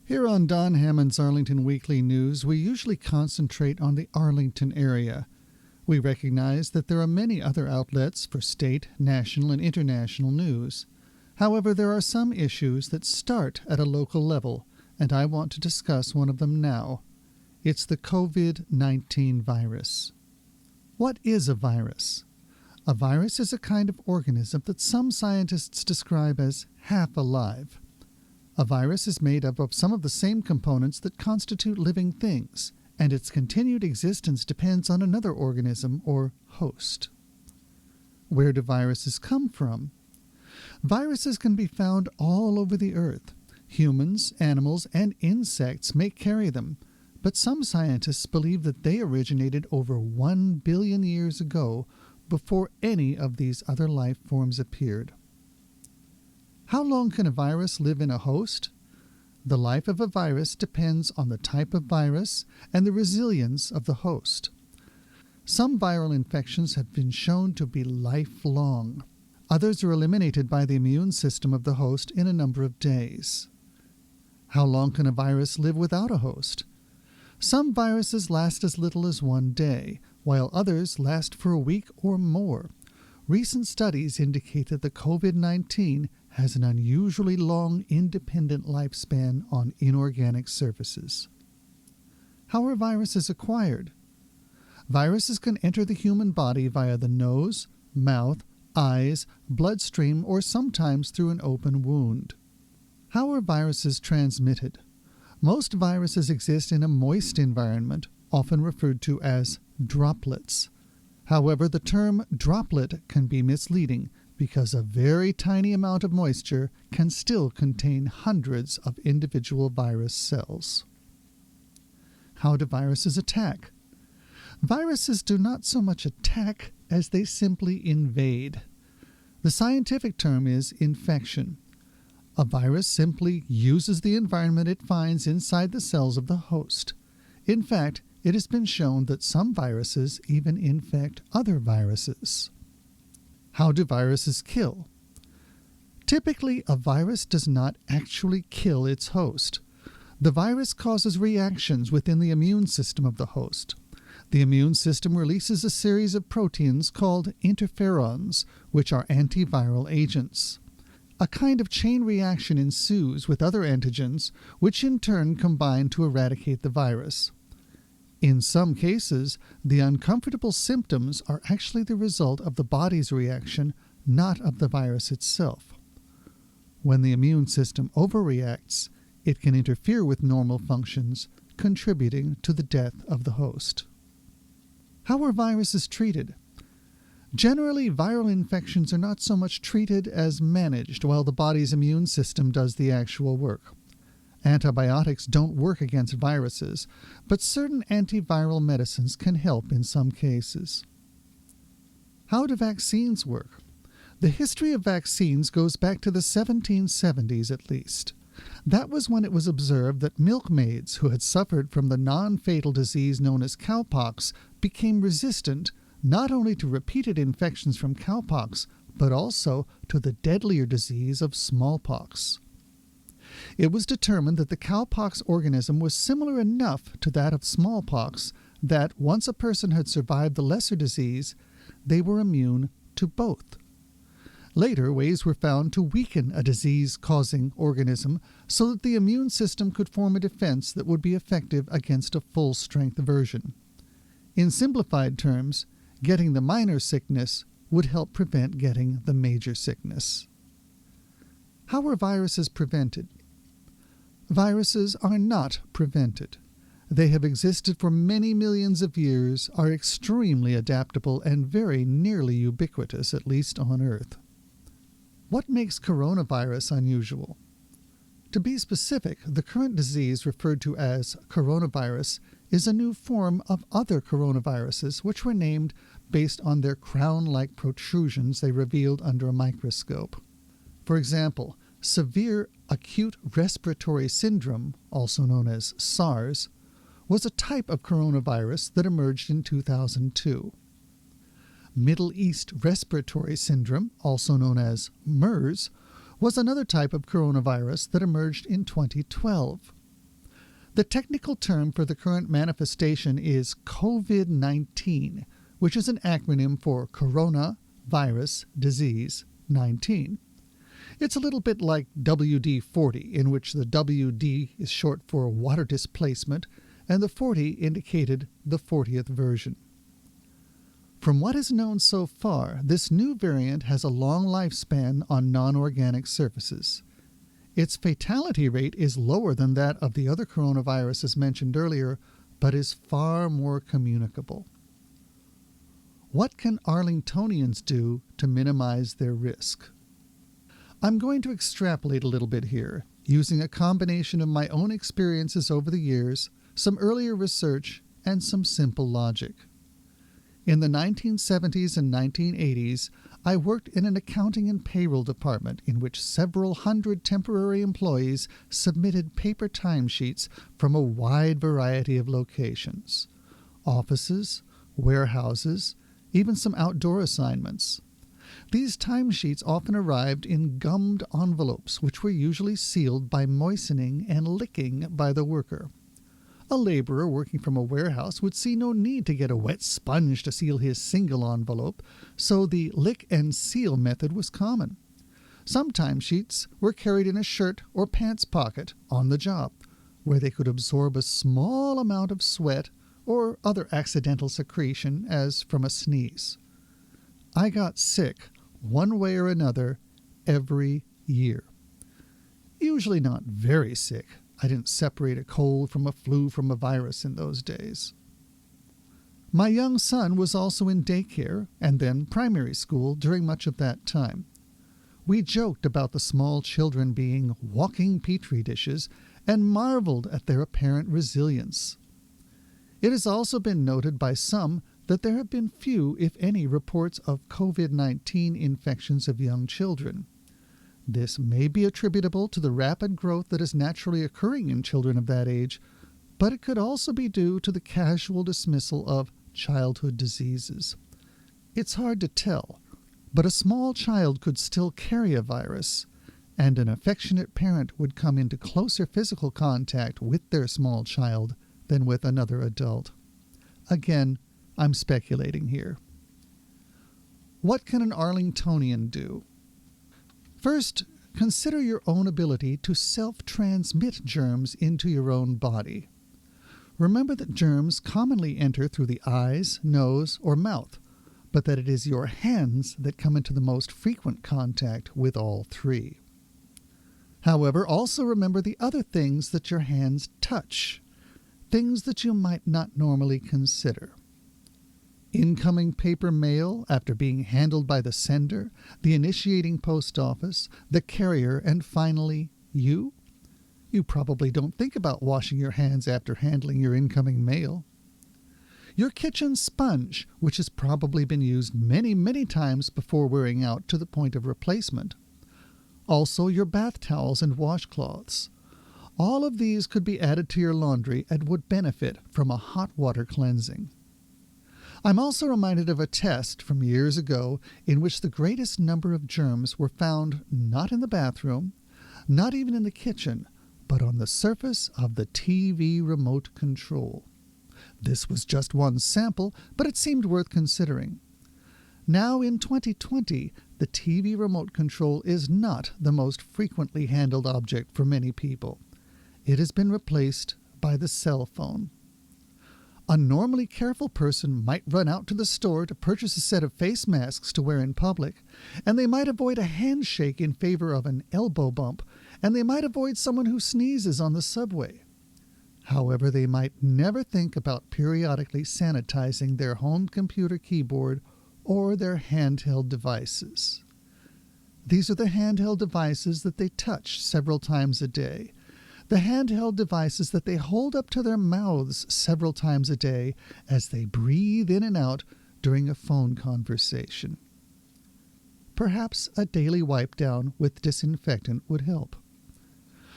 Here on Don Hammond's Arlington Weekly News, we usually concentrate on the Arlington area. We recognize that there are many other outlets for state, national, and international news. However, there are some issues that start at a local level, and I want to discuss one of them now. It's the COVID-19 virus. What is a virus? A virus is a kind of organism that some scientists describe as half alive. A virus is made up of some of the same components that constitute living things, and its continued existence depends on another organism or host. Where do viruses come from? Viruses can be found all over the earth. Humans, animals, and insects may carry them, but some scientists believe that they originated over 1 billion years ago, before any of these other life forms appeared. How long can a virus live in a host? The life of a virus depends on the type of virus and the resilience of the host. Some viral infections have been shown to be lifelong. Others are eliminated by the immune system of the host in a number of days. How long can a virus live without a host? Some viruses last as little as 1 day, while others last for a week or more. Recent studies indicate that the COVID-19 has an unusually long independent lifespan on inorganic surfaces. How are viruses acquired? Viruses can enter the human body via the nose, mouth, eyes, bloodstream, or sometimes through an open wound. How are viruses transmitted? Most viruses exist in a moist environment, often referred to as droplets. However, the term droplet can be misleading because a very tiny amount of moisture can still contain hundreds of individual virus cells. How do viruses attack? Viruses do not so much attack as they simply invade. The scientific term is infection. A virus simply uses the environment it finds inside the cells of the host. In fact, it has been shown that some viruses even infect other viruses. How do viruses kill? Typically, a virus does not actually kill its host. The virus causes reactions within the immune system of the host. The immune system releases a series of proteins called interferons, which are antiviral agents. A kind of chain reaction ensues with other antigens, which in turn combine to eradicate the virus. In some cases, the uncomfortable symptoms are actually the result of the body's reaction, not of the virus itself. When the immune system overreacts, it can interfere with normal functions, contributing to the death of the host. How are viruses treated? Generally, viral infections are not so much treated as managed, while the body's immune system does the actual work. Antibiotics don't work against viruses, but certain antiviral medicines can help in some cases. How do vaccines work? The history of vaccines goes back to the 1770s at least. That was when it was observed that milkmaids who had suffered from the non-fatal disease known as cowpox became resistant not only to repeated infections from cowpox, but also to the deadlier disease of smallpox. It was determined that the cowpox organism was similar enough to that of smallpox that once a person had survived the lesser disease, they were immune to both. Later, ways were found to weaken a disease-causing organism so that the immune system could form a defense that would be effective against a full-strength version. In simplified terms, getting the minor sickness would help prevent getting the major sickness. How are viruses prevented? Viruses are not prevented. They have existed for many millions of years, are extremely adaptable, and very nearly ubiquitous, at least on Earth. What makes coronavirus unusual? To be specific, the current disease referred to as coronavirus is a new form of other coronaviruses which were named based on their crown-like protrusions they revealed under a microscope. For example, severe acute respiratory syndrome, also known as SARS, was a type of coronavirus that emerged in 2002. Middle East respiratory syndrome, also known as MERS, was another type of coronavirus that emerged in 2012. The technical term for the current manifestation is COVID-19, which is an acronym for Corona Virus Disease 19. It's a little bit like WD-40, in which the WD is short for water displacement, and the 40 indicated the 40th version. From what is known so far, this new variant has a long lifespan on non-organic surfaces. Its fatality rate is lower than that of the other coronaviruses mentioned earlier, but is far more communicable. What can Arlingtonians do to minimize their risk? I'm going to extrapolate a little bit here, using a combination of my own experiences over the years, some earlier research, and some simple logic. In the 1970s and 1980s, I worked in an accounting and payroll department in which several hundred temporary employees submitted paper timesheets from a wide variety of locations: offices, warehouses, even some outdoor assignments. These timesheets often arrived in gummed envelopes, which were usually sealed by moistening and licking by the worker. A laborer working from a warehouse would see no need to get a wet sponge to seal his single envelope, so the lick and seal method was common. Some timesheets were carried in a shirt or pants pocket on the job, where they could absorb a small amount of sweat or other accidental secretion, as from a sneeze. I got sick, one way or another, every year. Usually not very sick. I didn't separate a cold from a flu from a virus in those days. My young son was also in daycare and then primary school during much of that time. We joked about the small children being walking petri dishes and marveled at their apparent resilience. It has also been noted by some that there have been few, if any, reports of COVID-19 infections of young children. This may be attributable to the rapid growth that is naturally occurring in children of that age, but it could also be due to the casual dismissal of childhood diseases. It's hard to tell, but a small child could still carry a virus, and an affectionate parent would come into closer physical contact with their small child than with another adult. Again, I'm speculating here. What can an Arlingtonian do? First, consider your own ability to self-transmit germs into your own body. Remember that germs commonly enter through the eyes, nose, or mouth, but that it is your hands that come into the most frequent contact with all three. However, also remember the other things that your hands touch, things that you might not normally consider. Incoming paper mail after being handled by the sender, the initiating post office, the carrier, and finally, you? You probably don't think about washing your hands after handling your incoming mail. Your kitchen sponge, which has probably been used many, many times before wearing out to the point of replacement. Also your bath towels and washcloths. All of these could be added to your laundry and would benefit from a hot water cleansing. I'm also reminded of a test from years ago in which the greatest number of germs were found not in the bathroom, not even in the kitchen, but on the surface of the TV remote control. This was just one sample, but it seemed worth considering. Now in 2020, the TV remote control is not the most frequently handled object for many people. It has been replaced by the cell phone. A normally careful person might run out to the store to purchase a set of face masks to wear in public, and they might avoid a handshake in favor of an elbow bump, and they might avoid someone who sneezes on the subway. However, they might never think about periodically sanitizing their home computer keyboard or their handheld devices. These are the handheld devices that they touch several times a day. The handheld devices that they hold up to their mouths several times a day as they breathe in and out during a phone conversation. Perhaps a daily wipe down with disinfectant would help.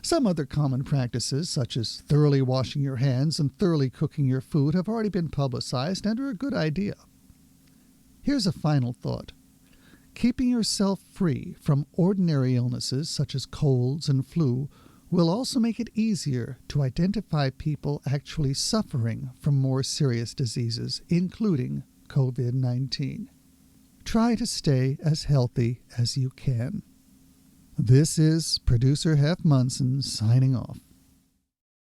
Some other common practices, such as thoroughly washing your hands and thoroughly cooking your food, have already been publicized and are a good idea. Here's a final thought. Keeping yourself free from ordinary illnesses such as colds and flu will also make it easier to identify people actually suffering from more serious diseases, including COVID-19. Try to stay as healthy as you can. This is producer Hef Munson signing off.